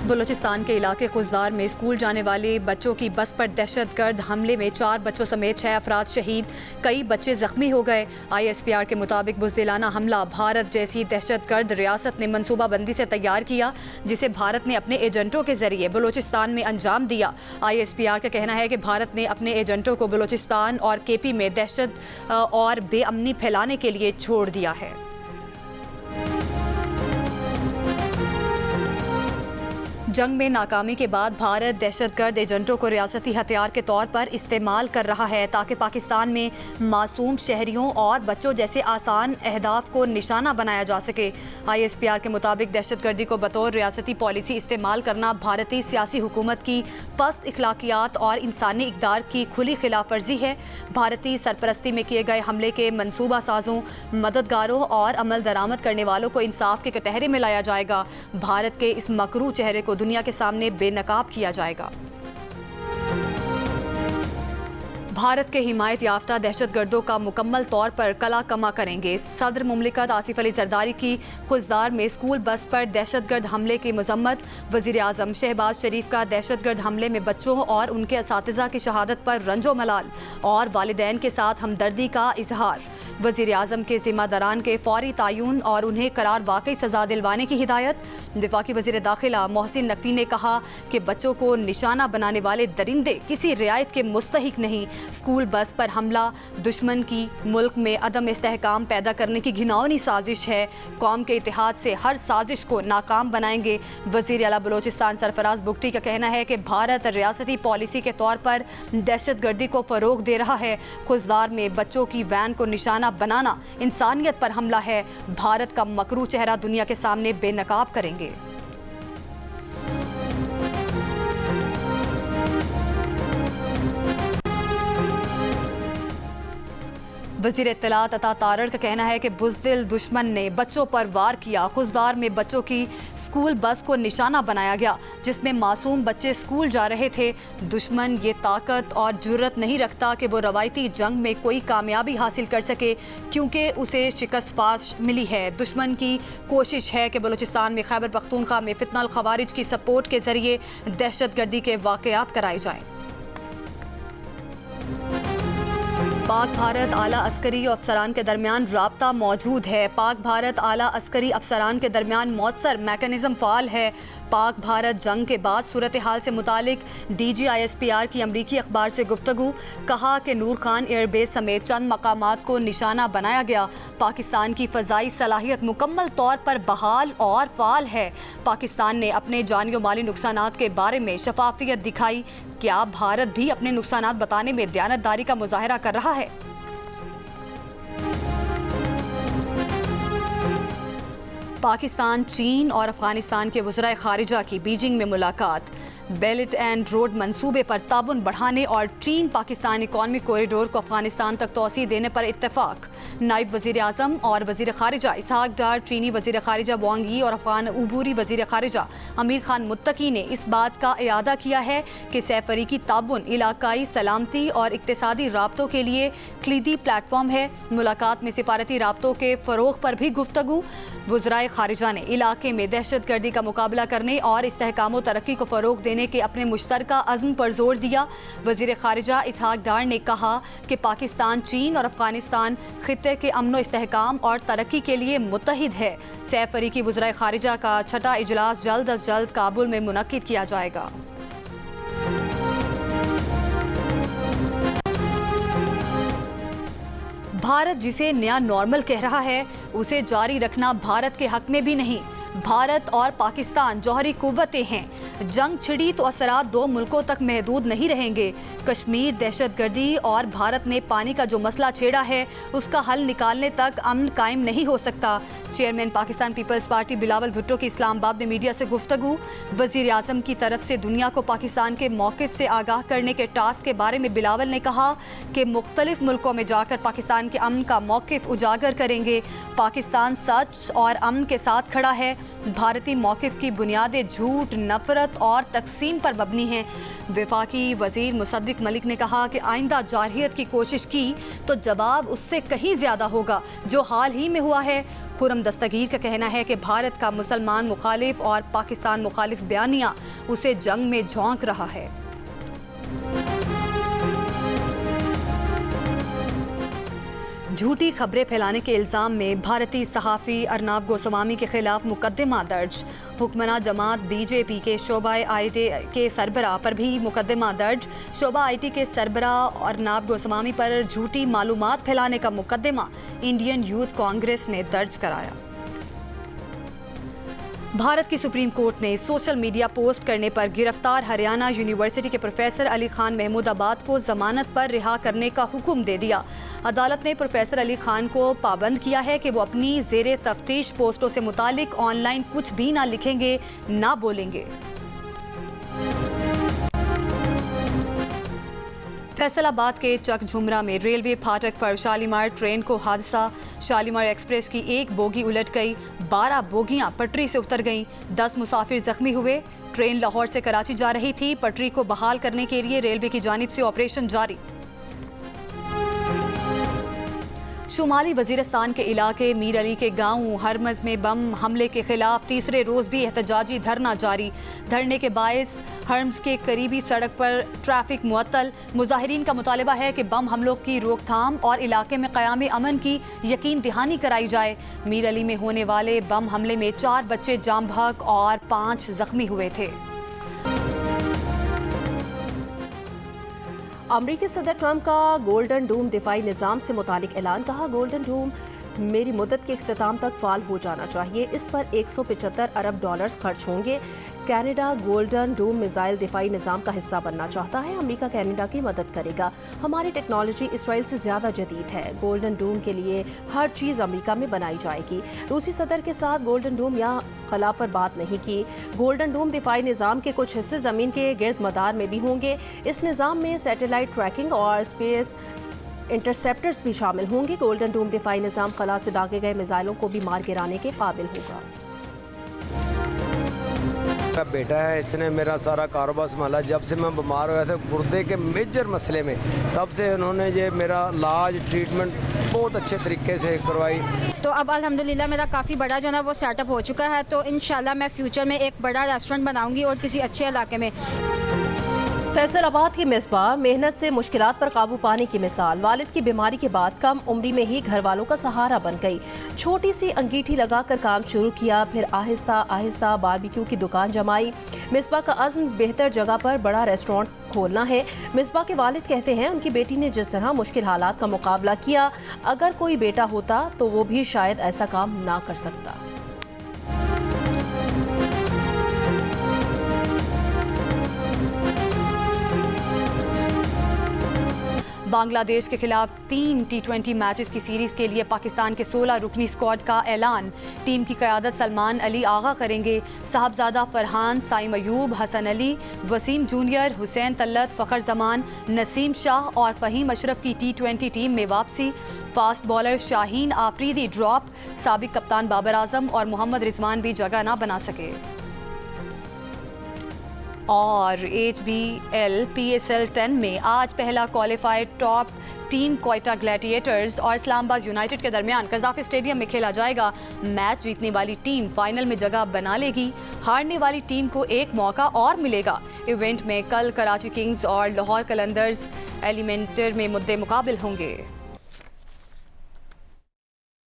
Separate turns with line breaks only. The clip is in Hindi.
बलूचिस्तान के इलाके खुजदार में स्कूल जाने वाले बच्चों की बस पर दहशतगर्द हमले में 4 बच्चों समेत 6 अफराद शहीद, कई बच्चे जख्मी हो गए। ISPR के मुताबिक बुज़दिलाना हमला भारत जैसी दहशतगर्द रियासत ने मनसूबाबंदी से तैयार किया, जिसे भारत ने अपने एजेंटों के जरिए बलूचिस्तान में अंजाम दिया। ISPR का कहना है कि भारत ने अपने एजेंटों को बलूचिस्तान और KP में दहशत और बेअमनी फैलाने के लिए छोड़ दिया है। जंग में नाकामी के बाद भारत दहशतगर्द एजेंटों को रियासती हथियार के तौर पर इस्तेमाल कर रहा है ताकि पाकिस्तान में मासूम शहरियों और बच्चों जैसे आसान अहदाफ को निशाना बनाया जा सके। ISPR के मुताबिक दहशतगर्दी को बतौर रियासती पॉलिसी इस्तेमाल करना भारतीय सियासी हुकूमत की पस्त इखलाकियात और इंसानी इक़दार की खुली खिलाफ वर्जी है। भारतीय सरपरस्ती में किए गए हमले के मनसूबा साजों, मददगारों और अमल दरामद करने वालों को इंसाफ के कटहरे में लाया जाएगा। भारत के इस मकरू चेहरे को दुनिया के सामने बेनकाब किया जाएगा। भारत के हिमायत याफ्ता दहशतगर्दों का मुकम्मल तौर पर कला कमा करेंगे। सदर मुमलिकत आसिफ अली जरदारी की खुजदार में स्कूल बस पर दहशतगर्द हमले की मजम्मत। वज़ीर आज़म शहबाज शरीफ का दहशतगर्द हमले में बच्चों और उनके असातिज़ा की शहादत पर रंजो मलाल और वालिदैन के साथ हमदर्दी का इजहार। वज़ीर आज़म के ज़िम्मेदारान के फौरी तयन और उन्हें करार वाकई सज़ा दिलवाने की हिदायत। वफाकी वज़ीर दाखिला मोहसिन नकवी ने कहा कि बच्चों को निशाना बनाने वाले दरिंदे किसी रियायत के मुस्तहिक नहीं। स्कूल बस पर हमला दुश्मन की मुल्क में अदम इस्तेहकाम पैदा करने की घिनौनी साजिश है। कौम के इतिहाद से हर साजिश को नाकाम बनाएंगे। वज़ीर आला बलूचिस्तान सरफराज बुगटी का कहना है कि भारत रियासती पॉलिसी के तौर पर दहशतगर्दी को फ़रोग दे रहा है। खुजदार में बच्चों की वैन को निशाना बनाना इंसानियत पर हमला है। भारत का मकरू चेहरा दुनिया के सामने बेनकाब करेंगे। वज़ीर इत्तलात अता तारड़ का कहना है कि बुज़दिल दुश्मन ने बच्चों पर वार किया। खुजदार में बच्चों की स्कूल बस को निशाना बनाया गया, जिसमें मासूम बच्चे स्कूल जा रहे थे। दुश्मन ये ताकत और जुर्रत नहीं रखता कि वो रवायती जंग में कोई कामयाबी हासिल कर सके, क्योंकि उसे शिकस्त फाश मिली है। दुश्मन की कोशिश है कि बलूचिस्तान में खैबर पख्तूनख्वा में फितनल खवारिज की सपोर्ट के जरिए दहशतगर्दी के वाक़यात कराए जाएं। पाक भारत आला अस्करी अफसरान के दरमियान राब्ता मौजूद है। पाक भारत आला अस्करी अफसरान के दरमियान मौसर मैकेनिज़्म फ़ाल है। पाक भारत जंग के बाद सूरत हाल से मुतालिक DG ISPR की अमरीकी अखबार से गुफ्तगू। कहा कि नूर खान एयरबेस समेत चंद मकामात को निशाना बनाया गया। पाकिस्तान की फ़ज़ाई सलाहियत मुकम्मल तौर पर बहाल और फ़ाल है। पाकिस्तान ने अपने जानी और माली नुकसानात के बारे में शफाफियत दिखाई। क्या भारत भी अपने नुकसानात बताने में दयानतदारी का मुजाहरा कर रहा है? पाकिस्तान, चीन और अफगानिस्तान के वज़राए ख़ारिजा की बीजिंग में मुलाकात। बेल्ट एंड रोड मंसूबे पर ताउन बढ़ाने और चीन पाकिस्तान इकॉनमिक कॉरिडोर को अफगानिस्तान तक तोसी देने पर इत्तेफाक। नायब वज़ीर आज़म और वज़ीर ख़ारिजा इसहाक डार, चीनी वज़ीर ख़ारिजा वांग यी और अफ़गान उबूरी वज़ीर ख़ारिजा अमीर खान मुत्तकी ने इस बात का इयादा किया है कि सैफरीकी ताउन इलाकाई सलामती और इक़्तिसादी राब्तों के लिए क्लीदी प्लेटफॉर्म है। मुलाकात में सिफारती राब्तों के फ़रोग़ पर भी गुफ्तगू। वज़राए ख़ारिजा ने इलाके में दहशतगर्दी का मुकाबला करने और इस्तेहकाम व तरक्की को फ़रोग़ देने के अपने मुश्तरका अज़्म पर जोर दिया। वज़ीर ख़ारिजा इसहाक डार ने कहा कि पाकिस्तान, चीन और अफ़गानिस्तान खित्ते के अमन व इस्तेहकाम और तरक्की के लिए मुत्तहिद है। सैफरीकी वज़राए ख़ारिजा का 6ठा इजलास जल्द अज जल्द काबुल में मुनक्किद किया जाएगा। भारत जिसे नया नॉर्मल कह रहा है, उसे जारी रखना भारत के हक में भी नहीं। भारत और पाकिस्तान जौहरी कुव्वतें हैं। जंग छिड़ी तो असरात 2 मुल्कों तक महदूद नहीं रहेंगे। कश्मीर, दहशतगर्दी और भारत ने पानी का जो मसला छेड़ा है, उसका हल निकालने तक अमन कायम नहीं हो सकता। चेयरमैन पाकिस्तान पीपल्स पार्टी बिलावल भुट्टो की इस्लामाबाद में मीडिया से गुफ्तगू। वज़ीर आज़म की तरफ से दुनिया को पाकिस्तान के मौक़िफ़ से आगाह करने के टास्क के बारे में बिलावल ने कहा कि मुख्तलिफ मुल्कों में जाकर पाकिस्तान के अमन का मौक़िफ़ उजागर करेंगे। पाकिस्तान सच और अमन के साथ खड़ा है। भारतीय मौक़िफ़ की बुनियादें झूठ, नफरत और तकसीम पर मबनी हैं। वफाकी वज़ीर मुसद्दिक मलिक ने कहा कि आइंदा जारहियत की कोशिश की तो जवाब उससे कहीं ज़्यादा होगा जो हाल ही में हुआ है। खुरम दस्तगीर का कहना है कि भारत का मुसलमान मुखालिफ और पाकिस्तान मुखालिफ बयानिया उसे जंग में झोंक रहा है। झूठी खबरें फैलाने के इल्जाम में भारतीय सहाफ़ी अर्नाब गोस्वामी के खिलाफ मुकदमा दर्ज। हुक्मरान जमात बीजेपी के शोबा आईटी के सरबराह पर भी मुकदमा दर्ज। शोबा आईटी के सरबराह अर्नाब गोस्वामी पर झूठी मालूमात फैलाने का मुकदमा इंडियन यूथ कांग्रेस ने दर्ज कराया। भारत की सुप्रीम कोर्ट ने सोशल मीडिया पोस्ट करने पर गिरफ्तार हरियाणा यूनिवर्सिटी के प्रोफेसर अली खान महमूदाबाद को जमानत पर रिहा करने का हुक्म दे दिया। अदालत ने प्रोफेसर अली खान को पाबंद किया है कि वो अपनी ज़ेरे तफ्तीश पोस्टों से मुतालिक ऑनलाइन कुछ भी ना लिखेंगे, ना बोलेंगे। फैसलाबाद के चक झुमरा में रेलवे फाटक पर शालीमार ट्रेन को हादसा। शालीमार एक्सप्रेस की एक बोगी उलट गई, 12 बोगियां पटरी से उतर गईं, 10 मुसाफिर जख्मी हुए। ट्रेन लाहौर से कराची जा रही थी। पटरी को बहाल करने के लिए रेलवे की जानिब से ऑपरेशन जारी। शुमाली वजीरिस्तान के इलाके मीर अली के गांव हरमज में बम हमले के खिलाफ तीसरे रोज भी एहतजाजी धरना जारी। धरने के बायस हरमज के करीबी सड़क पर ट्रैफिक मुअत्तल। मुजाहिरीन का मुतालबा है कि बम हमलों की रोकथाम और इलाके में क़याम अमन की यकीन दहानी कराई जाए। मीर अली में होने वाले बम हमले में 4 बच्चे जाम बहक और 5 जख्मी हुए थे।
अमरीकी सदर ट्रंप का गोल्डन डोम दिफाई निज़ाम से मुतालिक ऐलान। कहा, गोल्डन डोम मेरी मुद्दत के इख्तिताम तक फाल हो जाना चाहिए। इस पर 175 अरब डॉलर्स खर्च होंगे। कनाडा गोल्डन डोम मिसाइल दिफाई निज़ाम का हिस्सा बनना चाहता है। अमेरिका कनाडा की मदद करेगा। हमारी टेक्नोलॉजी इसराइल से ज़्यादा जदीद है। गोल्डन डोम के लिए हर चीज़ अमेरिका में बनाई जाएगी। रूसी सदर के साथ गोल्डन डोम या खला पर बात नहीं की। गोल्डन डोम दिफाई निज़ाम के कुछ हिस्से ज़मीन के गिर्द मदार में भी होंगे। इस निज़ाम में सैटेलाइट ट्रैकिंग और स्पेस इंटरसेप्टर्स भी शामिल होंगे। गोल्डन डोम दिफाई निज़ाम खला से दागे गए मिसाइलों को भी मार गिराने के काबिल होगा।
मेरा बेटा है, इसने मेरा सारा कारोबार संभाला। जब से मैं बीमार हो गया था गुर्दे के मेजर मसले में, तब से उन्होंने ये मेरा इलाज ट्रीटमेंट बहुत अच्छे तरीके से करवाई।
तो अब अल्हम्दुलिल्लाह मेरा काफ़ी बड़ा जो है वो सेटअप हो चुका है। तो इंशाल्लाह मैं फ्यूचर में एक बड़ा रेस्टोरेंट बनाऊंगी और किसी अच्छे इलाके में।
फैसलाबाद की मिसबाह मेहनत से मुश्किलात पर काबू पाने की मिसाल। वालिद की बीमारी के बाद कम उम्री में ही घर वालों का सहारा बन गई। छोटी सी अंगीठी लगाकर काम शुरू किया, फिर आहिस्ता आहिस्ता बारबेक्यू की दुकान जमाई। मिसबाह का अज़्म बेहतर जगह पर बड़ा रेस्टोरेंट खोलना है। मिसबाह के वालिद कहते हैं उनकी बेटी ने जिस तरह मुश्किल हालात का मुकाबला किया, अगर कोई बेटा होता तो वो भी शायद ऐसा काम ना कर सकता।
बांग्लादेश के खिलाफ 3 T20 मैचेस की सीरीज के लिए पाकिस्तान के 16 रुकनी स्क्वाड का ऐलान। टीम की क़यादत सलमान अली आगा करेंगे। साहबजादा फरहान, साइम अयूब, हसन अली, वसीम जूनियर, हुसैन तल्लत, फ़खर जमान, नसीम शाह और फ़हीम अशरफ की T20 टीम में वापसी। Fast bowler Shaheen Afridi drop. साबिक कप्तान बाबर आजम और मोहम्मद रिजवान भी जगह ना बना सके। और HBL PSL 10 में आज पहला qualified top team Quetta Gladiators और इस्लामाबाद यूनाइटेड के दरमियान कज़ाफ़ी स्टेडियम में खेला जाएगा। मैच जीतने वाली टीम फाइनल में जगह बना लेगी। हारने वाली टीम को एक मौका और मिलेगा। इवेंट में कल कराची किंग्स और लाहौर कलंदर्स एलिमेंटर में मुद्दे मुकाबिल होंगे।